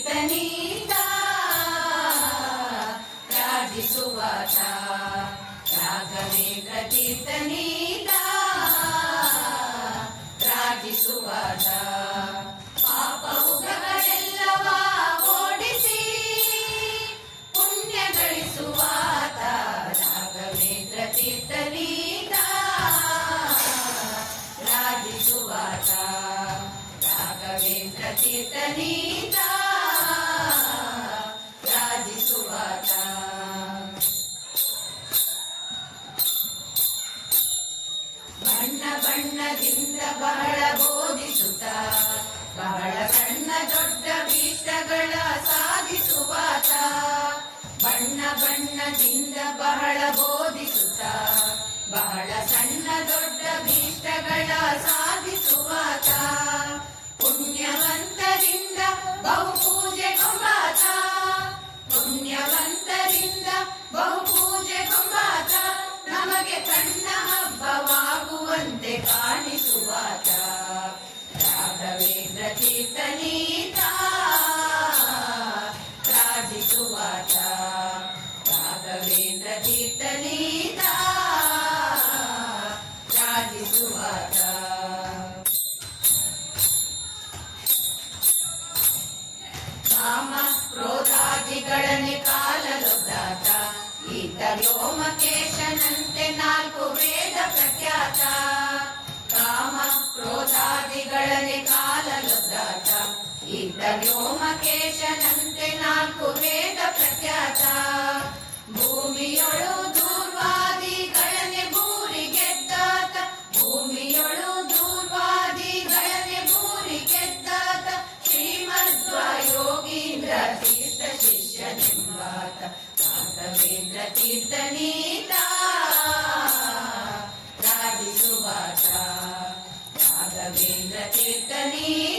ತೀರ್ಥನೀತ ರಾಜಿಸುವಾತ ರಾಘವೇಂದ್ರ ತೀರ್ಥನೀತ ರಾಜಿಸುವಾತ ಪಾಪವುಗಳೆಲ್ಲವ ಓಡಿಸಿ ಪುಣ್ಯ ಗಳಿಸುವಾತ ರಾಘವೇಂದ್ರ ತೀರ್ಥನೀತ ರಾಜಿಸುವಾತ ರಾಘವೇಂದ್ರ ತೀರ್ಥನೀತ ರಾಜಿಸುವಾತ ಬಣ್ಣ ಬಣ್ಣದಿಂದ ಬಹಳ ಬೋಧಿಸುತ್ತ ಬಹಳ ಸಣ್ಣ ದೊಡ್ಡ ಭೀಷ್ಟಗಳ ಸಾಧಿಸುವಾತ ಬಣ್ಣ ಬಣ್ಣದಿಂದ ಬಹಳ ಬೋಧಿಸುತ್ತ ಬಹಳ ಸಣ್ಣ ದೊಡ್ಡ ಭೀಷ್ಟಗಳ ಸಾಧಿಸುವಾತ ಪುಣ್ಯವಂತರಿಂದ ಬಹುಪೂಜೆ ಕೊಂಬಾತ ಪುಣ್ಯವಂತರಿಂದ ಬಹುಪೂಜೆ ಕೊಂಬಾತ ನಮಗೆ ಕಣ್ಣ ಹಬ್ಬವಾಗುವಂತೆ ಕಾಣಿಸುವಾತ ರಾಘವೇಂದ್ರ ತೀರ್ಥನೀತ ರಾಜಿಸುವಾತ ರಾಘವೇಂದ್ರ ತೀರ್ಥನೀತ ರಾಜಿಸುವಾತ ಕಾಮ ಕ್ರೋಧಾದಿಗಳನ್ನೇ ಕಾಲಲೊದ್ದಾತ ಈತ ವ್ಯೋಮಕೇಶನಂತೆ ನಾಲ್ಕು ವೇದ ಪ್ರಖ್ಯಾತ ಕಾಮ ಕ್ರೋಧಾದಿಗಳನ್ನೇ ಕಾಲಲೊದ್ದಾತ ಈತ ವ್ಯೋಮಕೇಶನಂತೆ ನಾಲ್ಕು ವೇದ ಪ್ರಖ್ಯಾತ ಭೂಮಿಯೊಳು ದೂರ್ವಾದಿಗಳನ್ನೇ ಭೂರಿ ಗೆದ್ದಾತ ಭೂಮಿಯೊಳು ದೂರ್ವಾದಿಗಳನ್ನೇ ಭೂರಿ ಗೆದ್ದಾತ ಶ್ರೀಮಧ್ವ ಯೋಗೀಂದ್ರ ತೀರ್ಥ ಶಿಷ್ಯನೆಂಬಾತ ರಾಘವೇಂದ್ರ ತೀರ್ಥನೀತ ರಾಜಿಸುವಾತ ರಾಘವೇಂದ್ರ ತೀರ್ಥನೀತ